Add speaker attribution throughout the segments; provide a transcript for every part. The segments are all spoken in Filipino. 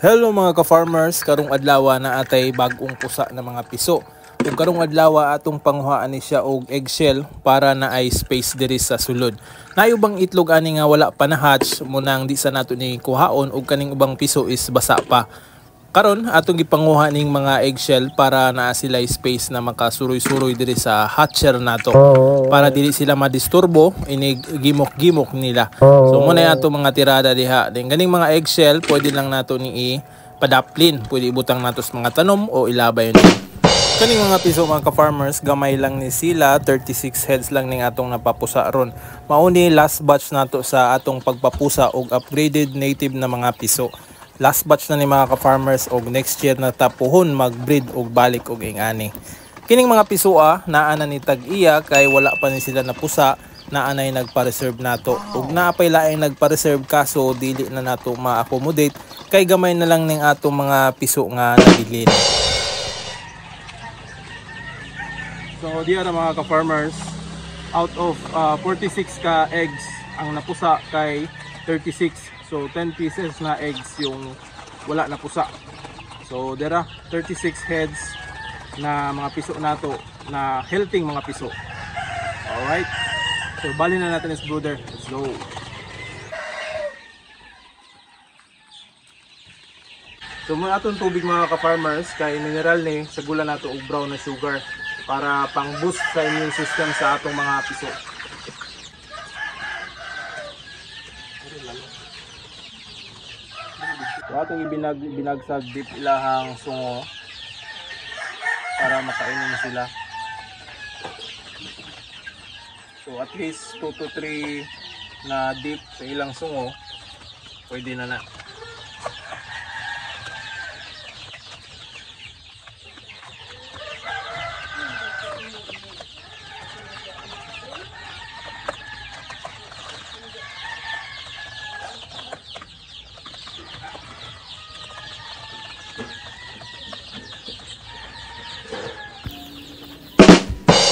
Speaker 1: Hello mga ka-farmers, karong adlaw na atay bag-ong pusa na mga piso. Ug karong adlaw atong panghuaan ni siya og eggshell para na ay space diri sa sulod. Naay ubang itlog ani nga wala pa na hatch mo nang di sa nato ni kuhaon ug kaning ubang piso is basa pa. Karon atong gipanguha ning mga eggshell para naa sila space na makasuroy-suroy diri sa hatcher nato para dili sila madisturbo inig gimok-gimok nila. So muna ato mga tirada diha. Then ganing mga eggshell pwede lang nato ni padaplin, pwede ibutang nato sa mga tanom o ilabay yun. Kaning mga piso mga ka-farmers, gamay lang ni sila, 36 heads lang ning atong napapusa ron. Mauni last batch nato sa atong pagpapusa og upgraded native na mga piso. Last batch na ni mga ka-farmers og next year na tapuhon mag-breed og balik og ingani. Kining mga pisua naa na ni tag-iya kay wala pa ni sila napusa, naa nay nagpa-reserve nato. Ug naapay laing nagpa-reserve kaso dili na nato ma-accommodate kay gamay na lang ning atong mga piso nga nabilin. So diya na mga ka-farmers, out of 46 ka eggs ang napusa kay 36. So 10 pieces na eggs yung wala na pusa. So there are 36 heads na mga piso nato na healthy mga piso. Alright. So bali na natin is brooder. Let's go. So muna atong tubig mga ka-farmers kay mineral ni sa gula nato og brown na sugar para pang boost sa immune system sa atong mga piso. So atong binagsag dip ilahang sungo para makainin na sila. So at least 2 to 3 na dip sa ilang sungo pwede na.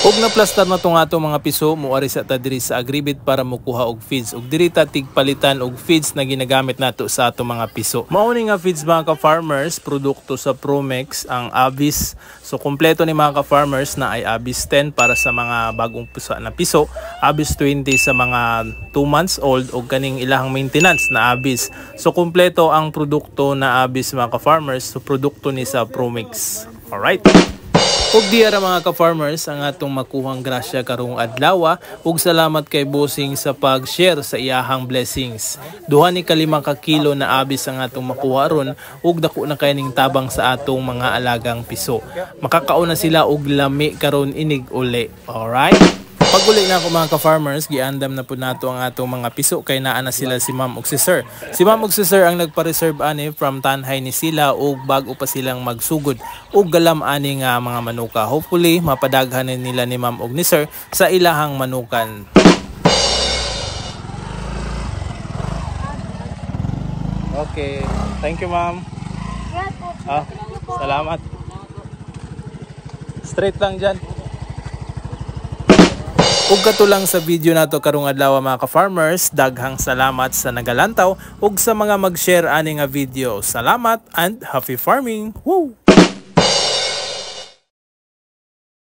Speaker 1: Og naplastar na tong ato mga piso, muari sa ta diri sa Agribit para mokuha og feeds. Og diri ta tigpalitan og feeds na ginagamit nato sa ato mga piso. Mao ni nga feeds mga ka-farmers, produkto sa Promex ang Abyss. So kompleto ni mga ka-farmers na ay Abyss 10 para sa mga bagong pusa na piso, Abyss 20 sa mga 2 months old og kaning ilahang maintenance na Abyss. So kompleto ang produkto na Abyss mga ka-farmers, so produkto ni sa Promex. Alright. Ug diya ra mga ka-farmers ang atong makuhang grasya karong adlaw ug salamat kay Bossing sa pag-share sa iyahang blessings. Duha ni ka 5 ka kilo na Abyss ang atong makuha ron ug dako na kay ning tabang sa atong mga alagang piso. Makakaon na sila og lami karon inig uli. Alright? Pag-uli na ako mga ka-farmers, giandam na po nato ang atong mga piso kay naa na sila si Ma'am ug si Sir. Si Ma'am ug si Sir ang nagpa-reserve ani from tanhay ni sila ug bago pa silang magsugod ug galam ani nga mga manuka. Hopefully mapadaghan nila ni Ma'am ug ni Sir sa ilahang manukan. Okay, thank you Ma'am. Salamat. Straight lang dyan. Ug kato lang sa video nato karong adlaw mga ka-farmers, daghang salamat sa nagalantaw ug sa mga mag-share ani nga video. Salamat and happy farming. Woo!